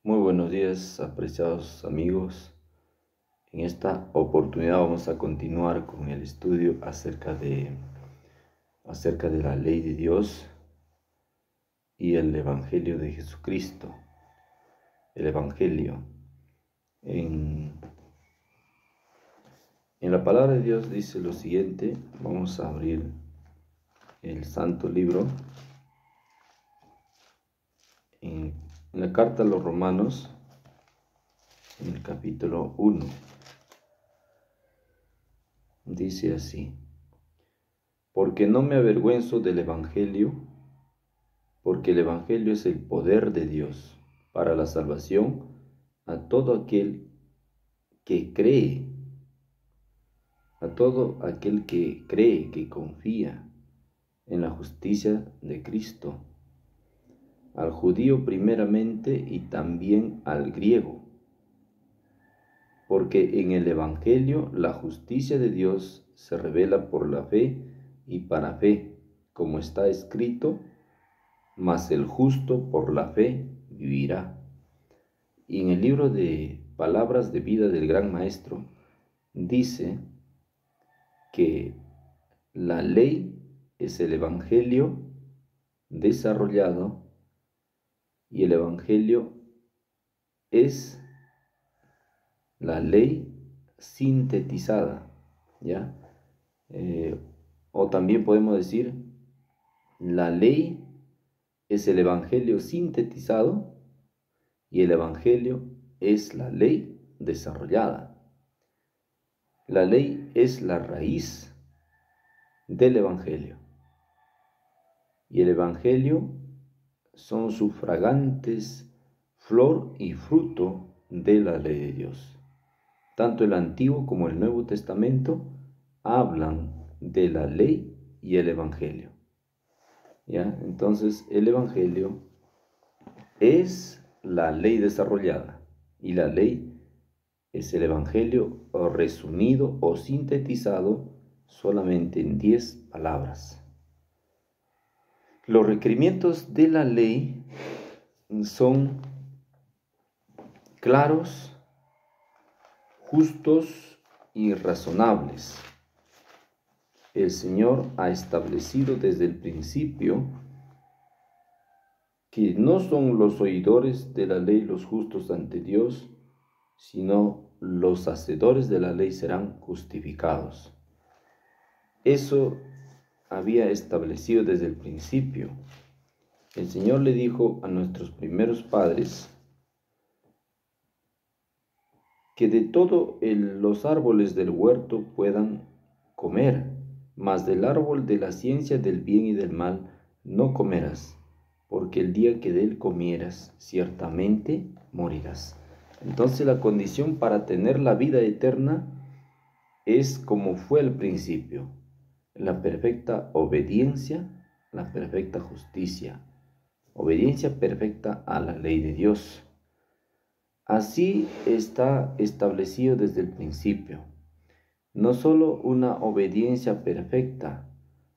Muy buenos días, apreciados amigos. En esta oportunidad vamos a continuar con el estudio acerca de la ley de Dios y el Evangelio de Jesucristo. El Evangelio. En la palabra de Dios dice lo siguiente. Vamos a abrir el Santo Libro. En la carta a los Romanos, en el capítulo 1, dice así: porque no me avergüenzo del Evangelio, porque el Evangelio es el poder de Dios para la salvación a todo aquel que cree, que confía en la justicia de Cristo, al judío primeramente y también al griego, porque en el Evangelio la justicia de Dios se revela por la fe y para fe, como está escrito: mas el justo por la fe vivirá. Y en el libro de Palabras de Vida del Gran Maestro dice que la ley es el Evangelio desarrollado y el Evangelio es la ley sintetizada, ¿ya? O también podemos decir, la ley es el Evangelio sintetizado y el Evangelio es la ley desarrollada. La ley es la raíz del Evangelio y el Evangelio son sufragantes, flor y fruto de la ley de Dios. Tanto el Antiguo como el Nuevo Testamento hablan de la ley y el Evangelio, ¿ya? Entonces el Evangelio es la ley desarrollada y la ley es el Evangelio resumido o sintetizado solamente en 10 palabras. Los requerimientos de la ley son claros, justos y razonables. El Señor ha establecido desde el principio que no son los oidores de la ley los justos ante Dios, sino los hacedores de la ley serán justificados. Eso había establecido desde el principio. El Señor le dijo a nuestros primeros padres que de todos los árboles del huerto puedan comer, mas del árbol de la ciencia del bien y del mal no comerás, porque el día que de él comieras, ciertamente morirás. Entonces la condición para tener la vida eterna es como fue al principio: la perfecta obediencia, la perfecta justicia, obediencia perfecta a la ley de Dios. Así está establecido desde el principio. No solo una obediencia perfecta,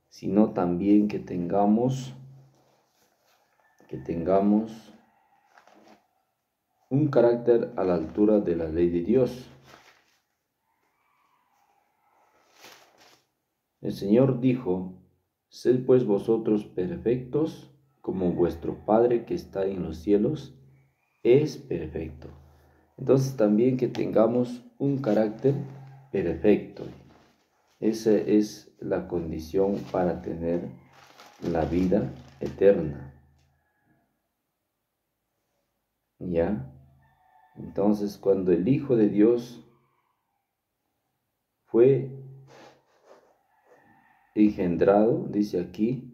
sino también que tengamos un carácter a la altura de la ley de Dios. El Señor dijo: sed pues vosotros perfectos, como vuestro Padre que está en los cielos es perfecto. Entonces también que tengamos un carácter perfecto. Esa es la condición para tener la vida eterna. ¿Ya? Entonces, cuando el Hijo de Dios fue engendrado, dice aquí,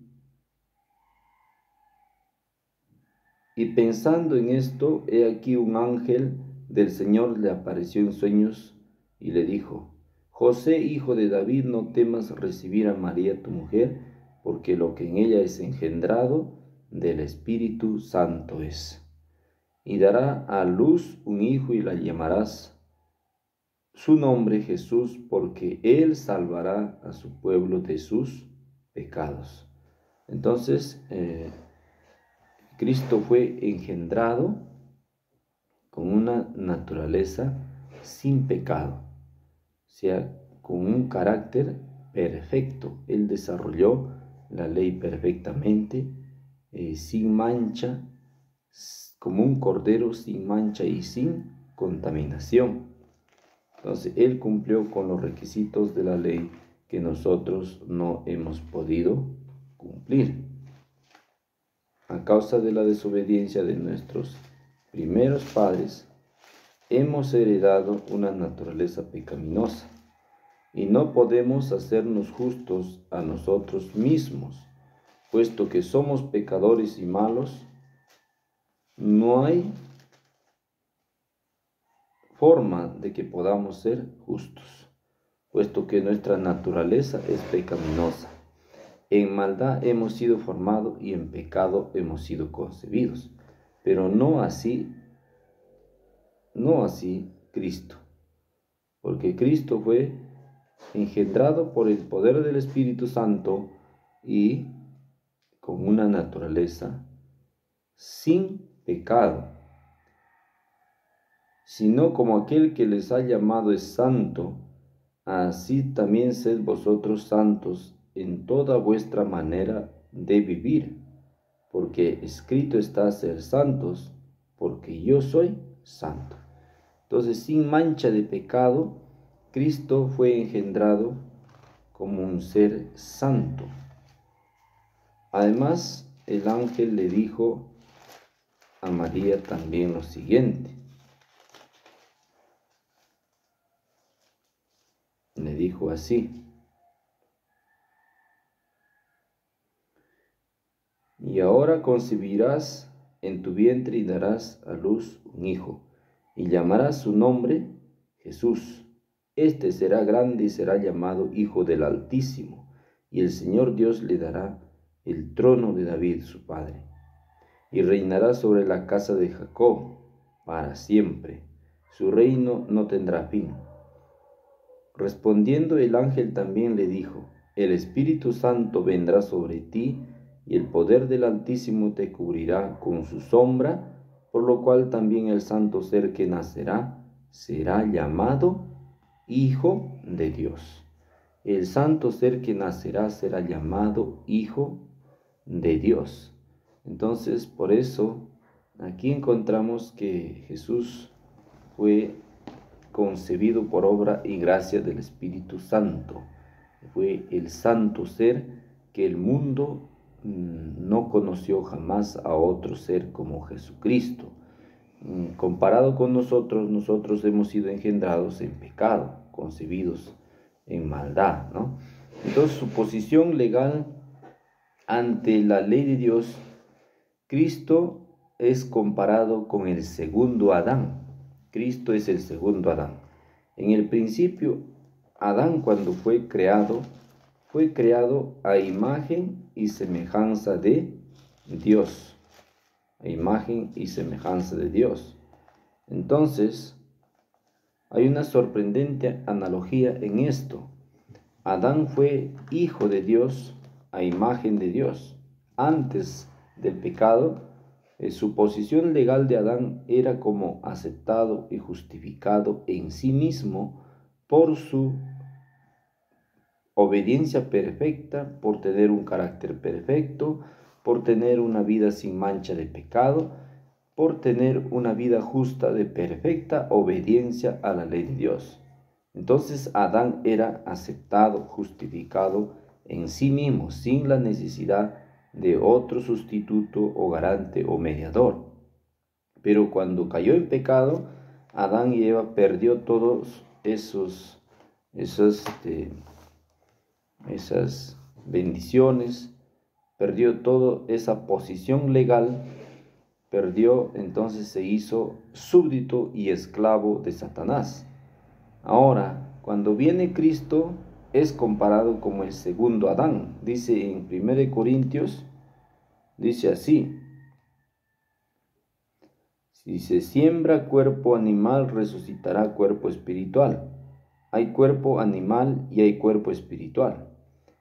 y pensando en esto, he aquí un ángel del Señor le apareció en sueños y le dijo: José, hijo de David, no temas recibir a María tu mujer, porque lo que en ella es engendrado del Espíritu Santo es. Y dará a luz un hijo y la llamarás su nombre Jesús, porque él salvará a su pueblo de sus pecados. Entonces, Cristo fue engendrado con una naturaleza sin pecado, o sea, con un carácter perfecto. Él desarrolló la ley perfectamente, sin mancha, como un cordero sin mancha y sin contaminación. Entonces, Él cumplió con los requisitos de la ley que nosotros no hemos podido cumplir. A causa de la desobediencia de nuestros primeros padres, hemos heredado una naturaleza pecaminosa y no podemos hacernos justos a nosotros mismos, puesto que somos pecadores y malos. No hay forma de que podamos ser justos, puesto que nuestra naturaleza es pecaminosa. En maldad hemos sido formados y en pecado hemos sido concebidos, pero no así Cristo, porque Cristo fue engendrado por el poder del Espíritu Santo y con una naturaleza sin pecado, sino como aquel que les ha llamado es santo, así también sed vosotros santos en toda vuestra manera de vivir, porque escrito está: ser santos, porque yo soy santo. Entonces, sin mancha de pecado, Cristo fue engendrado como un ser santo. Además, el ángel le dijo a María también lo siguiente. Le dijo así: y ahora concebirás en tu vientre y darás a luz un hijo, y llamarás su nombre Jesús. Este será grande y será llamado Hijo del Altísimo, y el Señor Dios le dará el trono de David su padre, y reinará sobre la casa de Jacob para siempre. Su reino no tendrá fin. Respondiendo el ángel también le dijo: el Espíritu Santo vendrá sobre ti, y el poder del Altísimo te cubrirá con su sombra, por lo cual también el santo ser que nacerá será llamado Hijo de Dios. El santo ser que nacerá será llamado Hijo de Dios. Entonces, por eso, aquí encontramos que Jesús fue concebido por obra y gracia del Espíritu Santo. Fue el santo ser que el mundo no conoció jamás a otro ser como Jesucristo. Comparado con nosotros, nosotros hemos sido engendrados en pecado, concebidos en maldad, ¿no? Entonces, su posición legal ante la ley de Dios, Cristo es comparado con el segundo Adán. Cristo es el segundo Adán. En el principio, Adán, cuando fue creado a imagen y semejanza de Dios. A imagen y semejanza de Dios. Entonces, hay una sorprendente analogía en esto. Adán fue hijo de Dios a imagen de Dios. Antes del pecado, su posición legal de Adán era como aceptado y justificado en sí mismo por su obediencia perfecta, por tener un carácter perfecto, por tener una vida sin mancha de pecado, por tener una vida justa de perfecta obediencia a la ley de Dios. Entonces Adán era aceptado, justificado en sí mismo, sin la necesidad de otro sustituto o garante o mediador. Pero cuando cayó en pecado, Adán y Eva perdió todos esas bendiciones, perdió toda esa posición legal, entonces se hizo súbdito y esclavo de Satanás. Ahora, cuando viene Cristo, es comparado como el segundo Adán. Dice en 1 Corintios, dice así: si se siembra cuerpo animal, resucitará cuerpo espiritual. Hay cuerpo animal y hay cuerpo espiritual.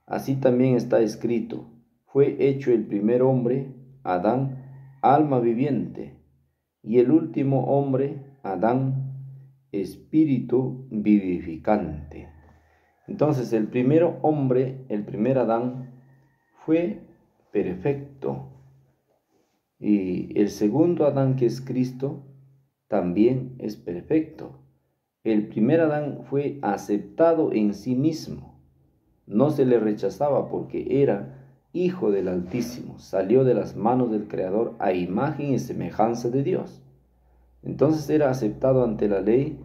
Así también está escrito: fue hecho el primer hombre, Adán, alma viviente, y el último hombre, Adán, espíritu vivificante. Entonces el primer hombre, el primer Adán, fue perfecto, y el segundo Adán, que es Cristo, también es perfecto. El primer Adán fue aceptado en sí mismo, no se le rechazaba porque era Hijo del Altísimo, salió de las manos del Creador a imagen y semejanza de Dios. Entonces era aceptado ante la ley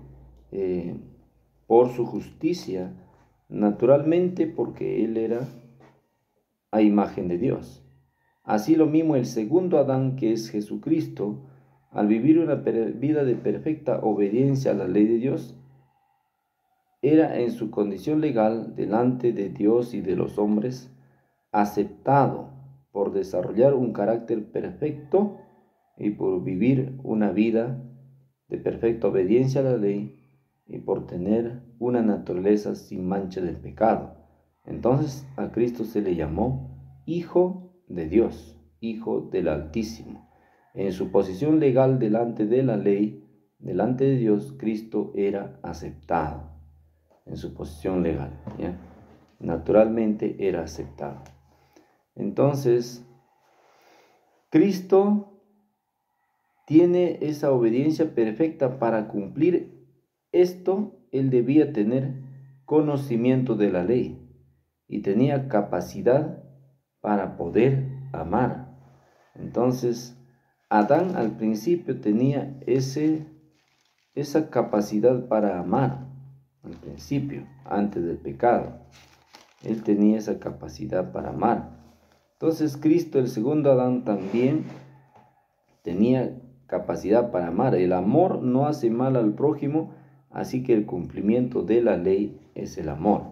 por su justicia, naturalmente, porque él era a imagen de Dios. Así lo mismo el segundo Adán, que es Jesucristo, al vivir una vida de perfecta obediencia a la ley de Dios, era en su condición legal delante de Dios y de los hombres aceptado por desarrollar un carácter perfecto y por vivir una vida de perfecta obediencia a la ley y por tener una naturaleza sin mancha del pecado. Entonces a Cristo se le llamó Hijo de Dios, Hijo del Altísimo. En su posición legal delante de la ley, delante de Dios, Cristo era aceptado. En su posición legal, ¿ya? Naturalmente era aceptado. Entonces, Cristo tiene esa obediencia perfecta. Para cumplir esto, él debía tener conocimiento de la ley y tenía capacidad para poder amar. Entonces, Adán al principio tenía esa capacidad para amar. Al principio, antes del pecado, él tenía esa capacidad para amar. Entonces Cristo, el segundo Adán, también tenía capacidad para amar. El amor no hace mal al prójimo, así que el cumplimiento de la ley es el amor.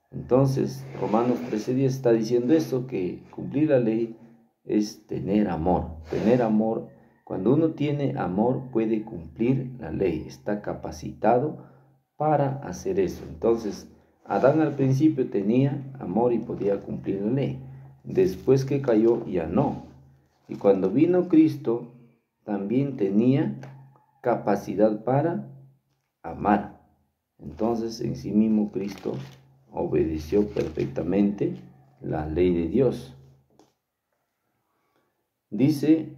Entonces Romanos 13:10 está diciendo eso, que cumplir la ley es tener amor. Tener amor, cuando uno tiene amor, puede cumplir la ley, está capacitado para hacer eso. Entonces Adán al principio tenía amor y podía cumplir la ley. Después que cayó, ya no. Y cuando vino Cristo, también tenía capacidad para amar. Entonces, en sí mismo, Cristo obedeció perfectamente la ley de Dios. Dice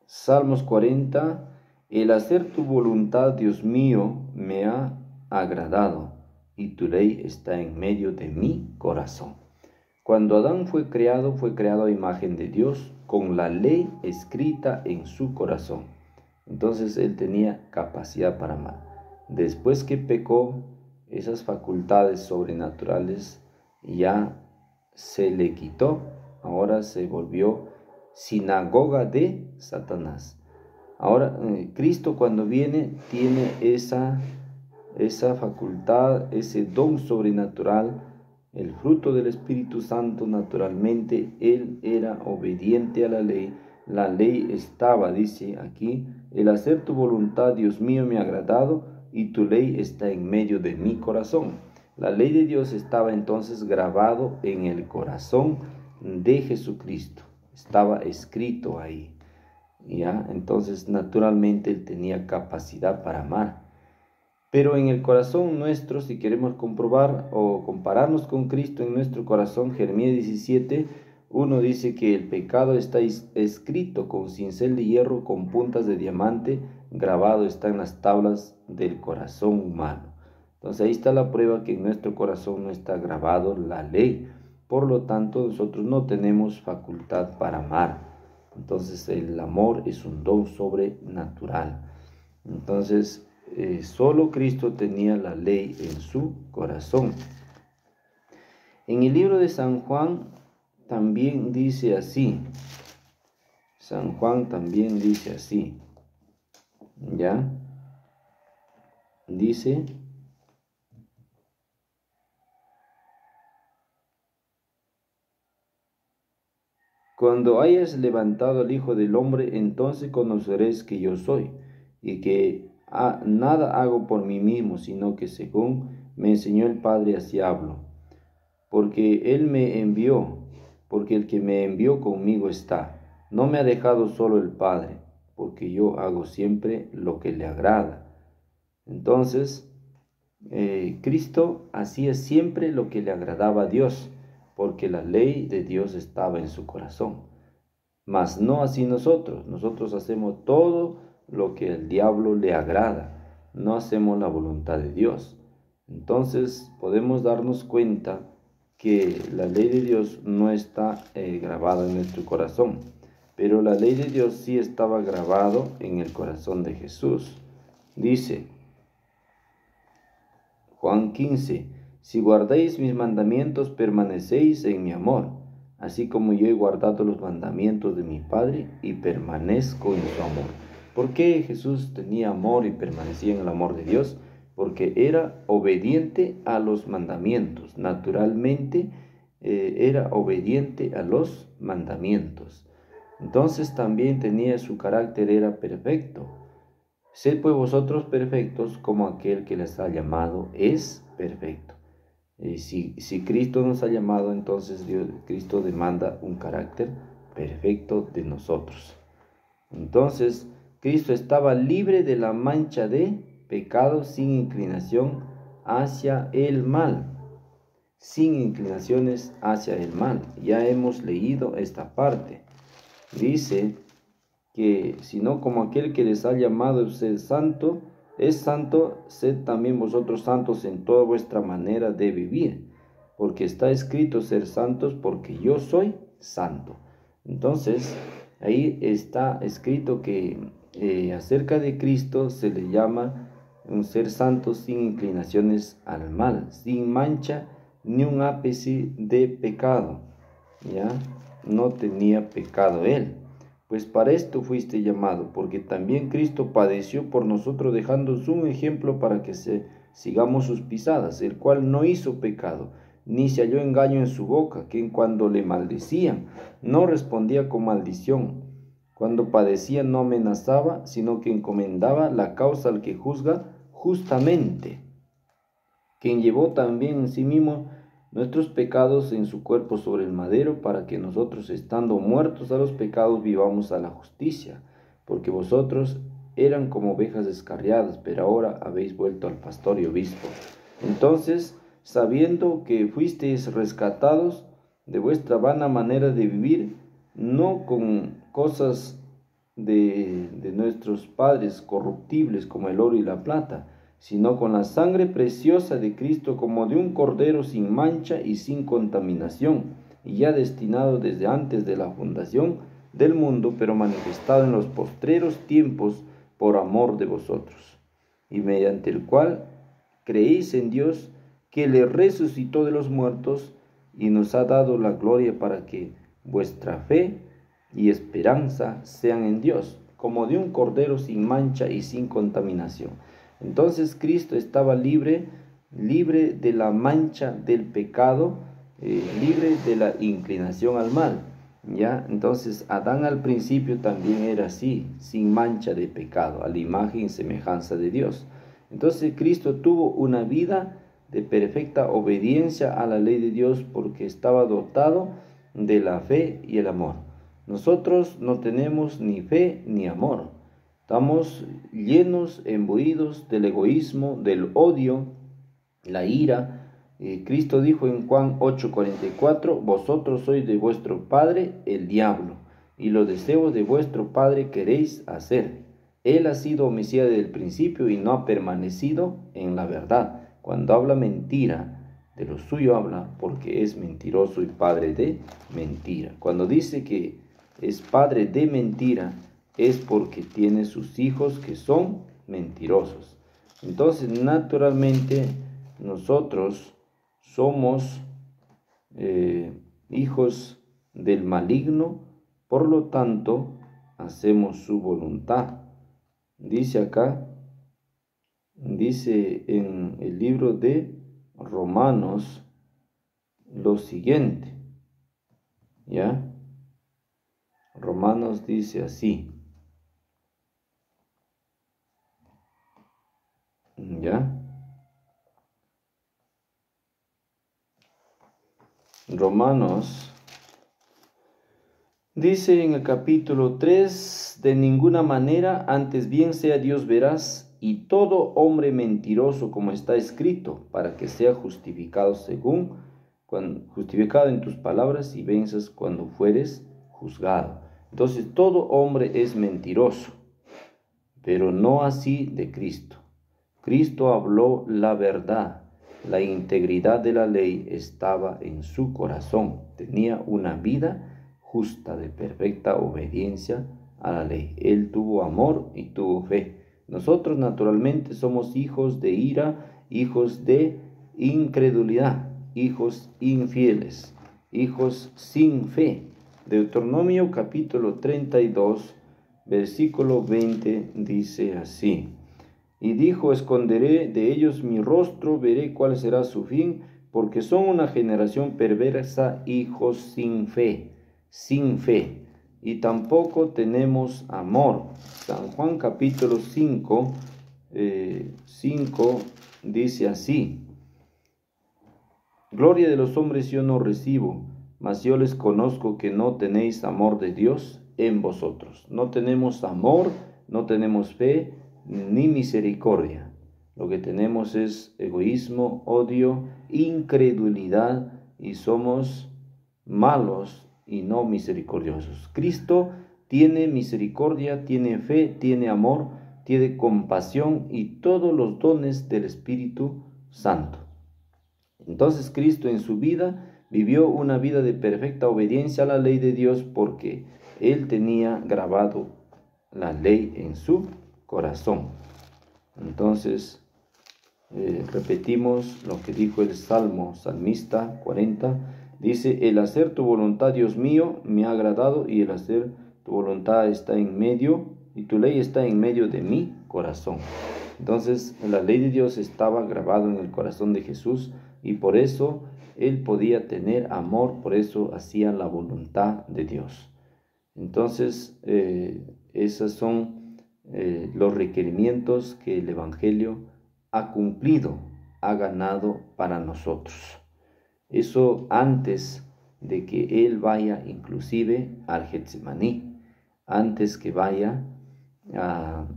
Salmos 40, el hacer tu voluntad, Dios mío, me ha agradado, y tu ley está en medio de mi corazón. Cuando Adán fue creado a imagen de Dios, con la ley escrita en su corazón. Entonces él tenía capacidad para amar. Después que pecó, esas facultades sobrenaturales ya se le quitó. Ahora se volvió sinagoga de Satanás. Ahora Cristo, cuando viene, tiene esa facultad, ese don sobrenatural, el fruto del Espíritu Santo. Naturalmente él era obediente a la ley. La ley estaba, dice aquí, el hacer tu voluntad, Dios mío, me ha agradado, y tu ley está en medio de mi corazón. La ley de Dios estaba entonces grabado en el corazón de Jesucristo. Estaba escrito ahí, ¿ya? Entonces naturalmente él tenía capacidad para amar. Pero en el corazón nuestro, si queremos comprobar o compararnos con Cristo en nuestro corazón, Jeremías 17:1 dice que el pecado está escrito con cincel de hierro, con puntas de diamante, grabado está en las tablas del corazón humano. Entonces ahí está la prueba que en nuestro corazón no está grabado la ley. Por lo tanto, nosotros no tenemos facultad para amar. Entonces el amor es un don sobrenatural. Entonces, solo Cristo tenía la ley en su corazón. En el libro de San Juan también dice así. San Juan también dice así. ¿Ya? Dice: cuando hayas levantado al Hijo del Hombre, entonces conoceréis que yo soy, y que nada hago por mí mismo, sino que según me enseñó el Padre, así hablo. Porque Él me envió, porque el que me envió conmigo está. No me ha dejado solo el Padre, porque yo hago siempre lo que le agrada. Entonces, Cristo hacía siempre lo que le agradaba a Dios, porque la ley de Dios estaba en su corazón. Mas no así nosotros. Nosotros hacemos todo lo que al diablo le agrada. No hacemos la voluntad de Dios. Entonces podemos darnos cuenta que la ley de Dios no está grabada en nuestro corazón, pero la ley de Dios sí estaba grabado en el corazón de Jesús. Dice Juan 15: si guardáis mis mandamientos, permanecéis en mi amor, así como yo he guardado los mandamientos de mi Padre y permanezco en su amor. ¿Por qué Jesús tenía amor y permanecía en el amor de Dios? Porque era obediente a los mandamientos. Naturalmente era obediente a los mandamientos. Entonces también tenía su carácter, era perfecto. Sed pues vosotros perfectos como aquel que les ha llamado es perfecto. Si Cristo nos ha llamado, entonces Cristo demanda un carácter perfecto de nosotros. Entonces, Cristo estaba libre de la mancha de pecado, sin inclinación hacia el mal. Sin inclinaciones hacia el mal. Ya hemos leído esta parte. Dice que sino como aquel que les ha llamado es santo, sed también vosotros santos en toda vuestra manera de vivir, porque está escrito: ser santos porque yo soy santo. Entonces, ahí está escrito que acerca de Cristo se le llama un ser santo sin inclinaciones al mal, sin mancha ni un ápice de pecado. ¿Ya? No tenía pecado él. Pues para esto fuiste llamado, porque también Cristo padeció por nosotros, dejándonos un ejemplo para que sigamos sus pisadas, el cual no hizo pecado, ni se halló engaño en su boca, que en cuando le maldecían, no respondía con maldición. Cuando padecía no amenazaba, sino que encomendaba la causa al que juzga justamente, quien llevó también en sí mismo nuestros pecados en su cuerpo sobre el madero, para que nosotros, estando muertos a los pecados, vivamos a la justicia. Porque vosotros eran como ovejas descarriadas, pero ahora habéis vuelto al pastor y obispo. Entonces, sabiendo que fuisteis rescatados de vuestra vana manera de vivir, no con cosas de nuestros padres corruptibles como el oro y la plata, sino con la sangre preciosa de Cristo, como de un cordero sin mancha y sin contaminación, y ya destinado desde antes de la fundación del mundo, pero manifestado en los postreros tiempos por amor de vosotros, y mediante el cual creéis en Dios, que le resucitó de los muertos y nos ha dado la gloria, para que vuestra fe y esperanza sean en Dios, como de un cordero sin mancha y sin contaminación. Entonces Cristo estaba libre de la mancha del pecado, libre de la inclinación al mal. ¿Ya? Entonces Adán al principio también era así, sin mancha de pecado, a la imagen y semejanza de Dios. Entonces Cristo tuvo una vida de perfecta obediencia a la ley de Dios, porque estaba dotado de la fe y el amor. Nosotros no tenemos ni fe ni amor. Estamos llenos, imbuidos del egoísmo, del odio, la ira. Cristo dijo en Juan 8:44: vosotros sois de vuestro padre el diablo, y los deseos de vuestro padre queréis hacer. Él ha sido homicida desde el principio y no ha permanecido en la verdad. Cuando habla mentira, de lo suyo habla, porque es mentiroso y padre de mentira. Cuando dice que es padre de mentira, es porque tiene sus hijos que son mentirosos. Entonces, naturalmente, nosotros somos hijos del maligno, por lo tanto, hacemos su voluntad. Dice acá, dice en el libro de Romanos lo siguiente, ¿ya? Romanos dice así, ¿ya? Romanos Dice en el capítulo 3, de ninguna manera, antes bien sea Dios veraz y todo hombre mentiroso, como está escrito, para que sea justificado justificado en tus palabras y venzas cuando fueres juzgado. Entonces todo hombre es mentiroso, pero no así de Cristo. Cristo habló la verdad. La integridad de la ley estaba en su corazón. Tenía una vida justa de perfecta obediencia a la ley. Él tuvo amor y tuvo fe. Nosotros naturalmente somos hijos de ira, hijos de incredulidad, hijos infieles, hijos sin fe. Deuteronomio capítulo 32, versículo 20 dice así: y dijo, esconderé de ellos mi rostro, veré cuál será su fin, porque son una generación perversa, hijos sin fe, y tampoco tenemos amor. San Juan capítulo 5, 5 dice así: gloria de los hombres yo no recibo, mas yo les conozco que no tenéis amor de Dios en vosotros. No tenemos amor, no tenemos fe, ni misericordia. Lo que tenemos es egoísmo, odio, incredulidad, y somos malos y no misericordiosos. Cristo tiene misericordia, tiene fe, tiene amor, tiene compasión y todos los dones del Espíritu Santo. Entonces Cristo en su vida vivió una vida de perfecta obediencia a la ley de Dios, porque Él tenía grabado la ley en su corazón. Entonces, repetimos lo que dijo el salmista 40, dice: el hacer tu voluntad, Dios mío, me ha agradado, y el hacer tu voluntad está en medio, y tu ley está en medio de mi corazón. Entonces, la ley de Dios estaba grabada en el corazón de Jesús, y por eso Él podía tener amor, por eso hacía la voluntad de Dios. Entonces, esos son los requerimientos que el Evangelio ha cumplido, ha ganado para nosotros. Eso antes de que Él vaya inclusive al Getsemaní, antes que vaya a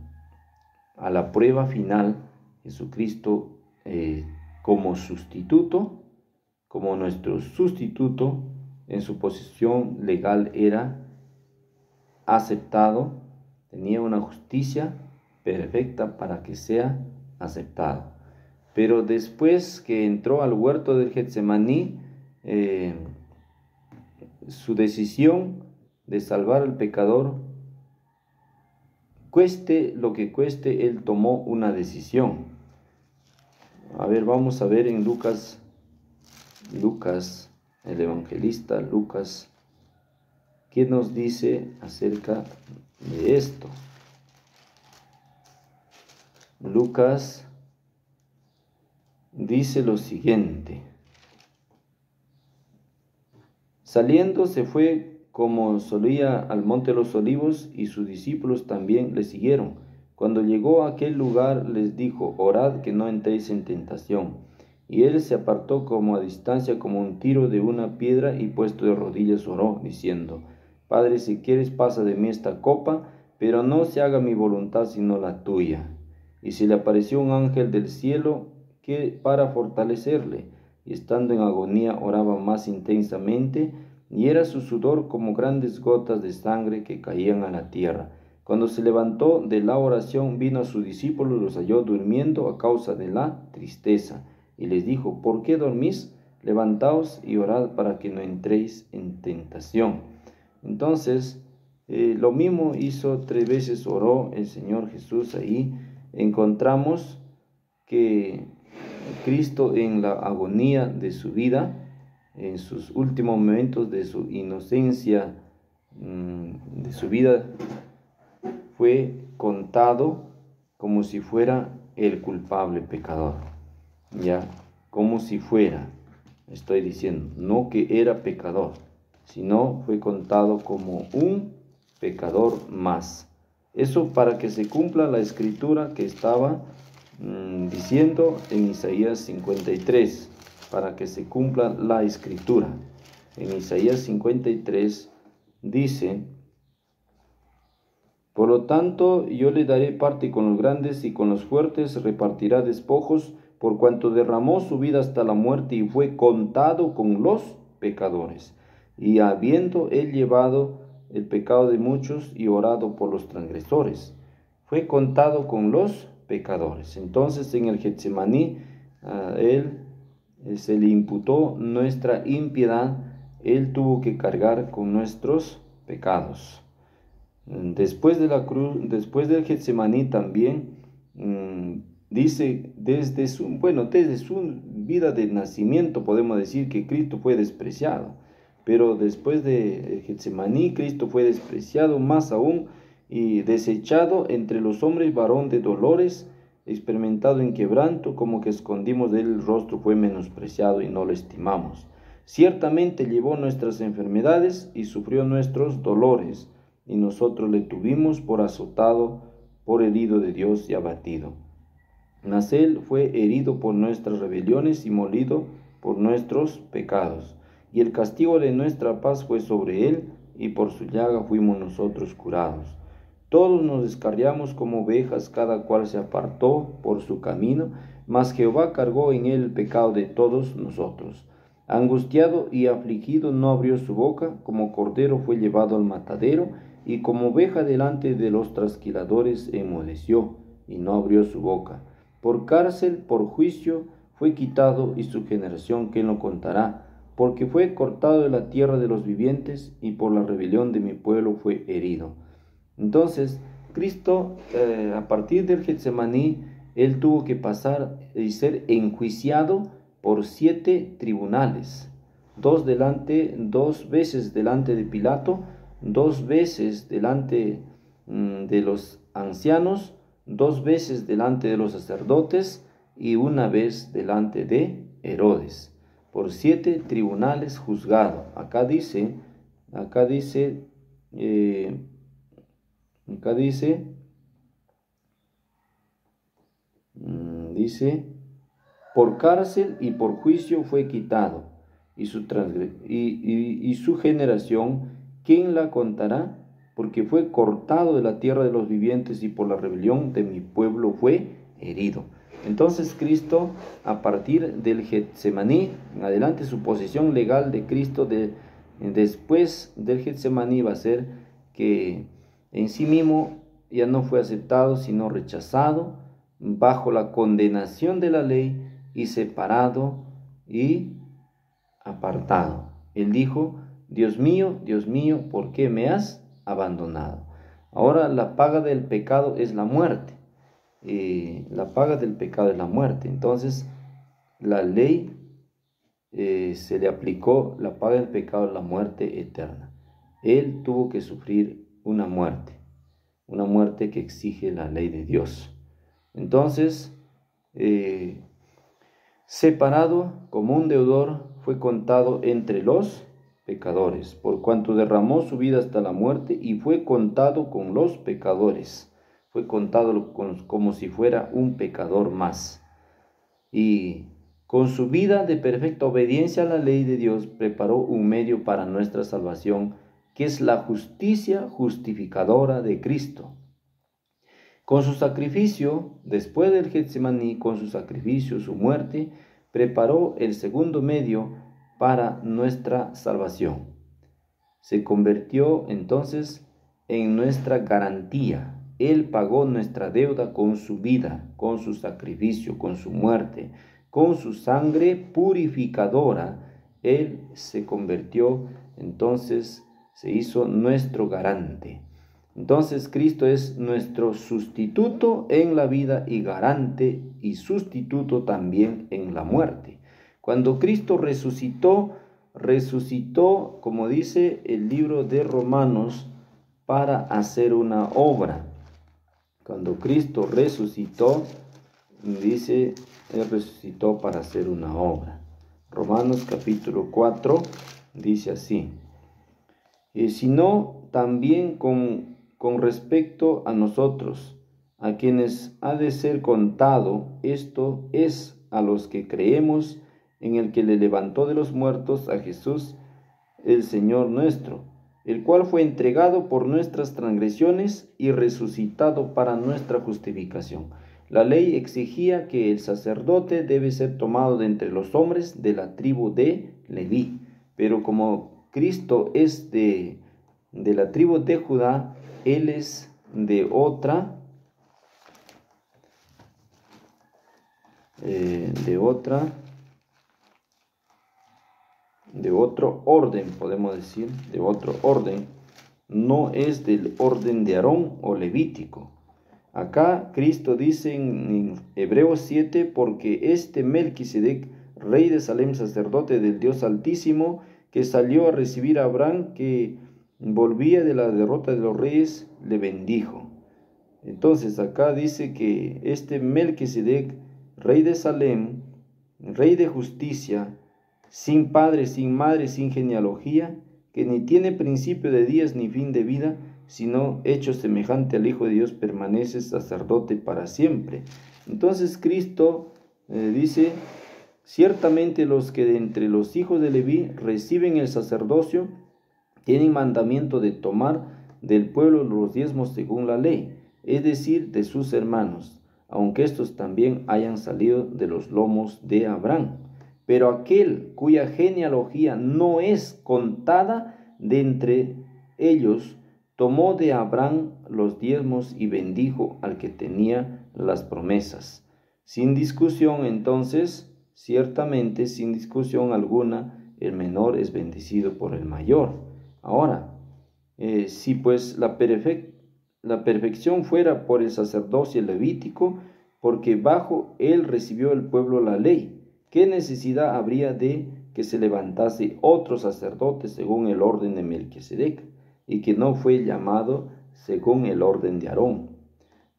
la prueba final. Jesucristo como sustituto, como nuestro sustituto, en su posición legal era aceptado, tenía una justicia perfecta para que sea aceptado. Pero después que entró al huerto del Getsemaní, su decisión de salvar al pecador, cueste lo que cueste, Él tomó una decisión. A ver, vamos a ver en Lucas, el evangelista Lucas, ¿qué nos dice acerca de esto? Lucas dice lo siguiente: saliendo se fue como solía al monte de los olivos, y sus discípulos también le siguieron. Cuando llegó a aquel lugar les dijo: orad que no entréis en tentación. Y él se apartó como a distancia, como un tiro de una piedra, y puesto de rodillas oró, diciendo: Padre, si quieres, pasa de mí esta copa, pero no se haga mi voluntad sino la tuya. Y se le apareció un ángel del cielo para fortalecerle, y estando en agonía oraba más intensamente, y era su sudor como grandes gotas de sangre que caían a la tierra. Cuando se levantó de la oración, vino a sus discípulos, los halló durmiendo a causa de la tristeza, y les dijo: ¿por qué dormís? Levantaos y orad para que no entréis en tentación. Entonces, lo mismo hizo 3 veces, oró el Señor Jesús. Ahí encontramos que Cristo, en la agonía de su vida, en sus últimos momentos de su inocencia, de su vida, fue contado como si fuera el culpable pecador, ya, como si fuera, estoy diciendo, no que era pecador, sino fue contado como un pecador más. Eso para que se cumpla la escritura que estaba diciendo en Isaías 53, para que se cumpla la escritura. En Isaías 53 dice: por lo tanto, yo le daré parte con los grandes y con los fuertes repartirá despojos, por cuanto derramó su vida hasta la muerte y fue contado con los pecadores. Y habiendo él llevado el pecado de muchos y orado por los transgresores, fue contado con los pecadores. Entonces en el Getsemaní a él se le imputó nuestra impiedad, él tuvo que cargar con nuestros pecados. Después de la cruz, después del Getsemaní también dice, desde su vida de nacimiento podemos decir que Cristo fue despreciado, pero después de Getsemaní Cristo fue despreciado más aún y desechado entre los hombres, varón de dolores, experimentado en quebranto, como que escondimos de él el rostro, fue menospreciado y no lo estimamos. Ciertamente llevó nuestras enfermedades y sufrió nuestros dolores, y nosotros le tuvimos por azotado, por herido de Dios y abatido. Mas él fue herido por nuestras rebeliones y molido por nuestros pecados. Y el castigo de nuestra paz fue sobre él, y por su llaga fuimos nosotros curados. Todos nos descarriamos como ovejas, cada cual se apartó por su camino, mas Jehová cargó en él el pecado de todos nosotros. Angustiado y afligido no abrió su boca, como cordero fue llevado al matadero, y como oveja delante de los trasquiladores enmudeció, y no abrió su boca. Por cárcel, por juicio, fue quitado, y su generación, ¿quién lo contará? Porque fue cortado de la tierra de los vivientes, y por la rebelión de mi pueblo fue herido. Entonces, Cristo, a partir del Getsemaní, él tuvo que pasar y ser enjuiciado por 7 tribunales, 2 veces delante de Pilato, 2 veces delante de los ancianos, 2 veces delante de los sacerdotes y 1 vez delante de Herodes. Por 7 tribunales juzgado. Acá dice, por cárcel y por juicio fue quitado, y su generación, ¿quién la contará? Porque fue cortado de la tierra de los vivientes, y por la rebelión de mi pueblo fue herido. Entonces Cristo, a partir del Getsemaní en adelante, su posición legal de Cristo después del Getsemaní va a ser que en sí mismo ya no fue aceptado, sino rechazado, bajo la condenación de la ley, y separado y apartado. Él dijo: Dios mío, ¿por qué me has abandonado? Ahora la paga del pecado es la muerte. La paga del pecado es la muerte. Entonces la ley se le aplicó, la paga del pecado es la muerte eterna. Él tuvo que sufrir una muerte que exige la ley de Dios. Entonces, separado como un deudor, fue contado entre los pecadores, por cuanto derramó su vida hasta la muerte, y fue contado con los pecadores. Fue contado como si fuera un pecador más. Y con su vida de perfecta obediencia a la ley de Dios, preparó un medio para nuestra salvación, que es la justicia justificadora de Cristo. Con su sacrificio, después del Getsemaní, con su sacrificio, su muerte, preparó el segundo medio para nuestra salvación. Se convirtió entonces en nuestra garantía. Él pagó nuestra deuda con su vida, con su sacrificio, con su muerte, con su sangre purificadora. Él se convirtió, entonces se hizo nuestro garante. Entonces Cristo es nuestro sustituto en la vida y garante y sustituto también en la muerte. Cuando Cristo resucitó, como dice el libro de Romanos, para hacer una obra. Cuando Cristo resucitó, dice, Él resucitó para hacer una obra. Romanos capítulo 4 dice así: sino también con respecto a nosotros, a quienes ha de ser contado, esto es, a los que creemos en el que le levantó de los muertos, a Jesús, el Señor nuestro, el cual fue entregado por nuestras transgresiones y resucitado para nuestra justificación. La ley exigía que el sacerdote debe ser tomado de entre los hombres de la tribu de Leví, pero como Cristo es de la tribu de Judá, Él es de otro orden, podemos decir, de otro orden, no es del orden de Aarón o levítico. Acá Cristo dice en Hebreos 7, porque este Melquisedec, rey de Salem, sacerdote del Dios Altísimo, que salió a recibir a Abraham, que volvía de la derrota de los reyes, le bendijo. Entonces acá dice que este Melquisedec, rey de Salem, rey de justicia, sin padre, sin madre, sin genealogía, que ni tiene principio de días ni fin de vida, sino hecho semejante al Hijo de Dios, permanece sacerdote para siempre. Entonces Cristo dice, ciertamente los que de entre los hijos de Leví reciben el sacerdocio, tienen mandamiento de tomar del pueblo los diezmos según la ley, es decir, de sus hermanos, aunque estos también hayan salido de los lomos de Abraham. Pero aquel cuya genealogía no es contada de entre ellos, tomó de Abraham los diezmos y bendijo al que tenía las promesas. Sin discusión, entonces, ciertamente sin discusión alguna, el menor es bendecido por el mayor. Ahora, si pues la perfección fuera por el sacerdocio levítico, porque bajo él recibió el pueblo la ley, ¿qué necesidad habría de que se levantase otro sacerdote según el orden de Melquisedec, y que no fue llamado según el orden de Aarón?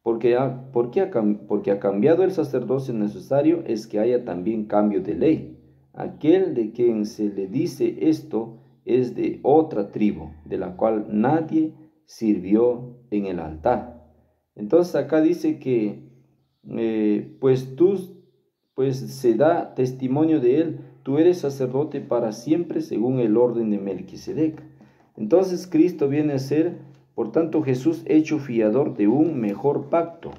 Porque ha cambiado el sacerdocio necesario, es que haya también cambio de ley. Aquel de quien se le dice esto es de otra tribu, de la cual nadie sirvió en el altar. Entonces acá dice que pues se da testimonio de él, tú eres sacerdote para siempre según el orden de Melquisedec. Entonces Cristo viene a ser, por tanto, Jesús hecho fiador de un mejor pacto.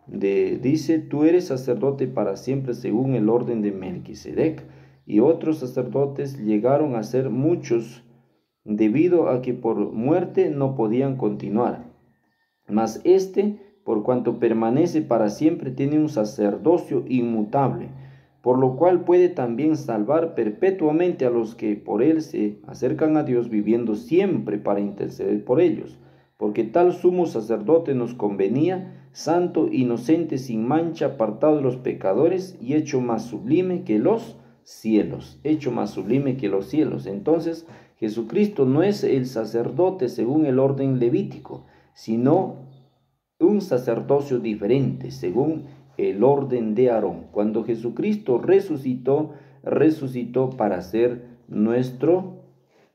Dice, tú eres sacerdote para siempre según el orden de Melquisedec. Y otros sacerdotes llegaron a ser muchos, debido a que por muerte no podían continuar. Mas por cuanto permanece para siempre, tiene un sacerdocio inmutable, por lo cual puede también salvar perpetuamente a los que por él se acercan a Dios, viviendo siempre para interceder por ellos. Porque tal sumo sacerdote nos convenía, santo, inocente, sin mancha, apartado de los pecadores y hecho más sublime que los cielos. Entonces, Jesucristo no es el sacerdote según el orden levítico, sino un sacerdocio diferente según el orden de Aarón. Cuando Jesucristo resucitó para ser nuestro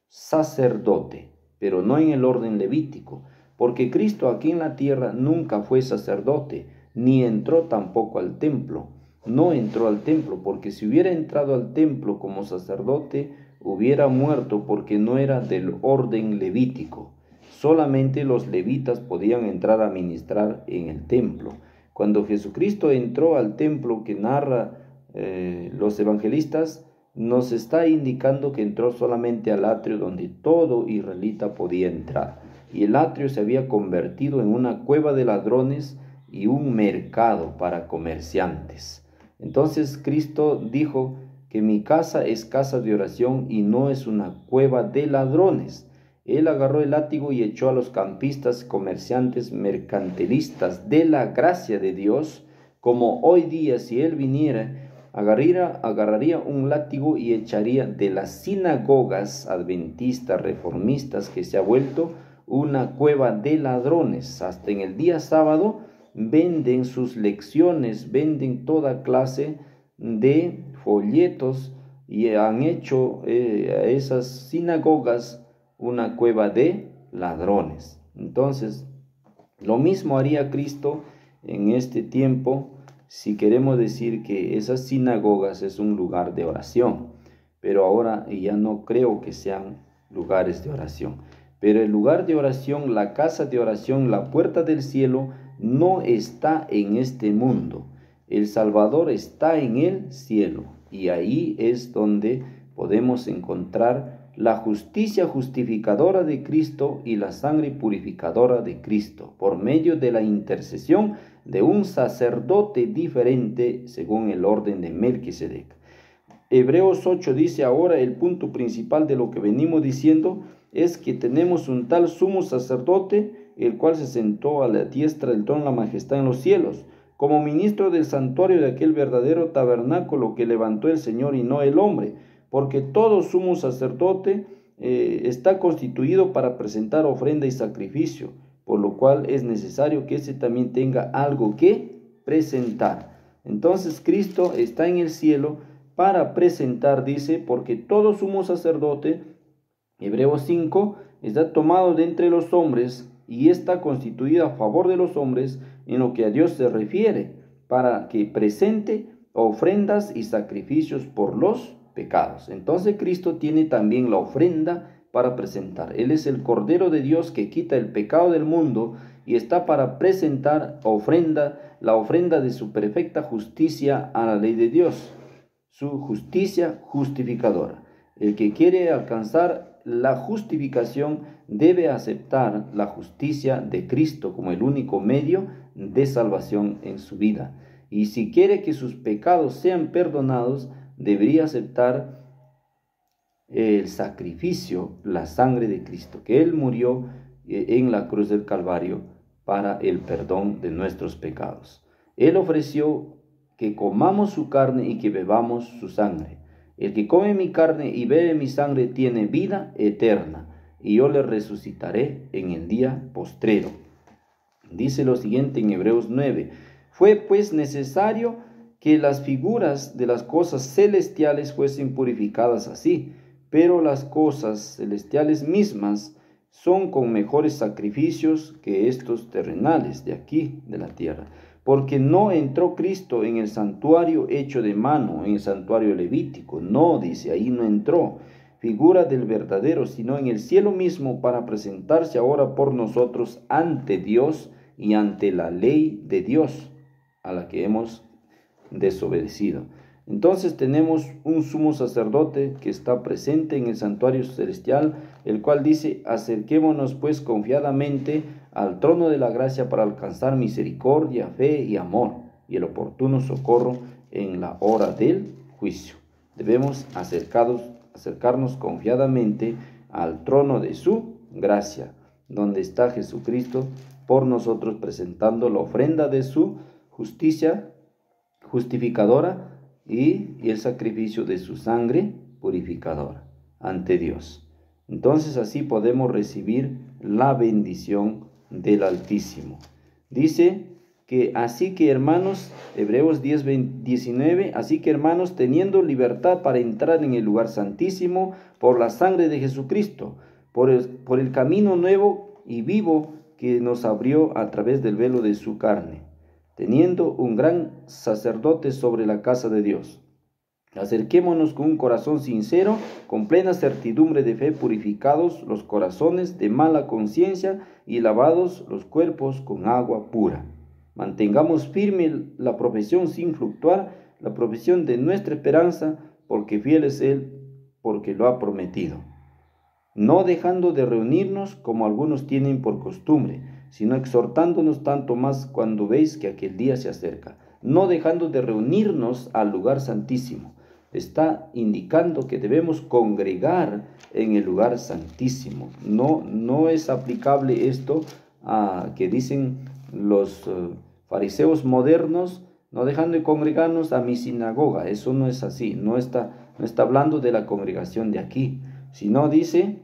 sacerdote, pero no en el orden levítico, porque Cristo aquí en la tierra nunca fue sacerdote, ni entró tampoco al templo. No entró al templo, porque si hubiera entrado al templo como sacerdote, hubiera muerto, porque no era del orden levítico. Solamente los levitas podían entrar a ministrar en el templo. Cuando Jesucristo entró al templo que narra los evangelistas, nos está indicando que entró solamente al atrio donde todo israelita podía entrar. Y el atrio se había convertido en una cueva de ladrones y un mercado para comerciantes. Entonces Cristo dijo que mi casa es casa de oración y no es una cueva de ladrones. Él agarró el látigo y echó a los campistas, comerciantes, mercantilistas de la gracia de Dios, como hoy día si él viniera, agarraría un látigo y echaría de las sinagogas adventistas, reformistas, que se ha vuelto una cueva de ladrones. Hasta en el día sábado venden sus lecciones, venden toda clase de folletos y han hecho a esas sinagogas una cueva de ladrones. Entonces, lo mismo haría Cristo en este tiempo si queremos decir que esas sinagogas es un lugar de oración, pero ahora ya no creo que sean lugares de oración. Pero el lugar de oración, la casa de oración, la puerta del cielo, no está en este mundo. El Salvador está en el cielo, y ahí es donde podemos encontrar la justicia justificadora de Cristo y la sangre purificadora de Cristo, por medio de la intercesión de un sacerdote diferente según el orden de Melquisedec. Hebreos 8 dice ahora el punto principal de lo que venimos diciendo es que tenemos un tal sumo sacerdote, el cual se sentó a la diestra del trono de la majestad en los cielos, como ministro del santuario de aquel verdadero tabernáculo que levantó el Señor y no el hombre, porque todo sumo sacerdote está constituido para presentar ofrenda y sacrificio, por lo cual es necesario que éste también tenga algo que presentar. Entonces Cristo está en el cielo para presentar, dice, porque todo sumo sacerdote, Hebreos 5, está tomado de entre los hombres y está constituido a favor de los hombres en lo que a Dios se refiere, para que presente ofrendas y sacrificios por los pecados. Entonces Cristo tiene también la ofrenda para presentar. Él es el Cordero de Dios que quita el pecado del mundo y está para presentar la ofrenda de su perfecta justicia a la ley de Dios, su justicia justificadora. El que quiere alcanzar la justificación debe aceptar la justicia de Cristo como el único medio de salvación en su vida. Y si quiere que sus pecados sean perdonados, debería aceptar el sacrificio, la sangre de Cristo, que Él murió en la cruz del Calvario para el perdón de nuestros pecados. Él ofreció que comamos su carne y que bebamos su sangre. El que come mi carne y bebe mi sangre tiene vida eterna, y yo le resucitaré en el día postrero. Dice lo siguiente en Hebreos 9. Fue pues necesario que las figuras de las cosas celestiales fuesen purificadas así, pero las cosas celestiales mismas son con mejores sacrificios que estos terrenales de aquí, de la tierra. Porque no entró Cristo en el santuario hecho de mano, en el santuario levítico. No, dice, ahí no entró, figura del verdadero, sino en el cielo mismo, para presentarse ahora por nosotros ante Dios y ante la ley de Dios, a la que hemos desobedecido. Entonces tenemos un sumo sacerdote que está presente en el santuario celestial, el cual dice: acerquémonos pues confiadamente al trono de la gracia para alcanzar misericordia, fe y amor y el oportuno socorro en la hora del juicio. Debemos acercarnos confiadamente al trono de su gracia, donde está Jesucristo por nosotros presentando la ofrenda de su justicia justificadora y el sacrificio de su sangre purificadora ante Dios. Entonces así podemos recibir la bendición del Altísimo. Dice que así que hermanos, Hebreos 10:19, así que hermanos, teniendo libertad para entrar en el lugar santísimo por la sangre de Jesucristo, por el camino nuevo y vivo que nos abrió a través del velo de su carne, teniendo un gran sacerdote sobre la casa de Dios. Acerquémonos con un corazón sincero, con plena certidumbre de fe, purificados los corazones de mala conciencia y lavados los cuerpos con agua pura. Mantengamos firme la profesión sin fluctuar, la profesión de nuestra esperanza, porque fiel es Él, porque lo ha prometido. No dejando de reunirnos como algunos tienen por costumbre, sino exhortándonos tanto más cuando veis que aquel día se acerca. No dejando de reunirnos al lugar santísimo. Está indicando que debemos congregar en el lugar santísimo. No es aplicable esto a que dicen los fariseos modernos: no dejando de congregarnos a mi sinagoga. Eso no es así. No está hablando de la congregación de aquí, sino dice: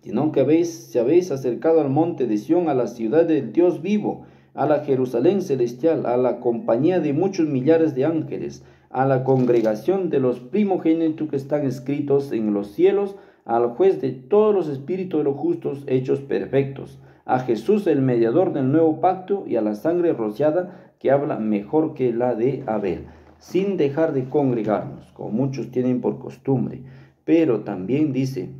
sino que se habéis acercado al monte de Sión, a la ciudad del Dios vivo, a la Jerusalén celestial, a la compañía de muchos millares de ángeles, a la congregación de los primogénitos que están escritos en los cielos, al juez de todos los espíritus de los justos hechos perfectos, a Jesús el mediador del nuevo pacto, y a la sangre rociada que habla mejor que la de Abel, sin dejar de congregarnos, como muchos tienen por costumbre. Pero también dice: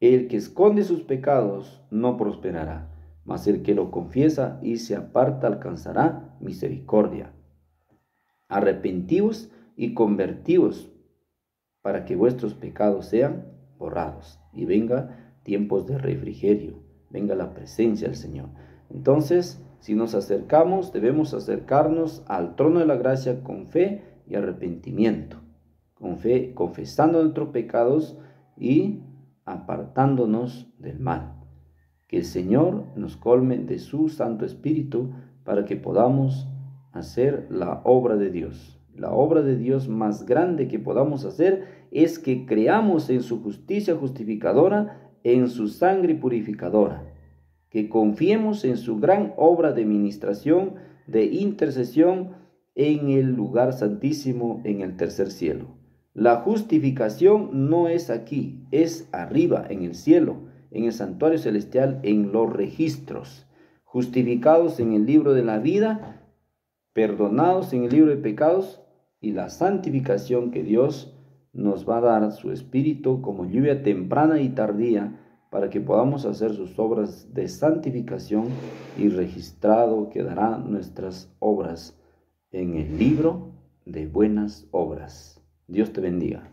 El que esconde sus pecados no prosperará, mas el que lo confiesa y se aparta alcanzará misericordia. Arrepentíos y convertíos para que vuestros pecados sean borrados y venga tiempos de refrigerio, venga la presencia del Señor. Entonces, si nos acercamos, debemos acercarnos al trono de la gracia con fe y arrepentimiento, con fe, confesando nuestros pecados y apartándonos del mal. Que el Señor nos colme de su Santo Espíritu para que podamos hacer la obra de Dios. La obra de Dios más grande que podamos hacer es que creamos en su justicia justificadora, en su sangre purificadora, que confiemos en su gran obra de ministración, de intercesión en el lugar santísimo, en el tercer cielo. La justificación no es aquí, es arriba, en el cielo, en el santuario celestial, en los registros, justificados en el libro de la vida, perdonados en el libro de pecados, y la santificación que Dios nos va a dar su Espíritu como lluvia temprana y tardía para que podamos hacer sus obras de santificación, y registrado quedarán nuestras obras en el libro de buenas obras. Dios te bendiga.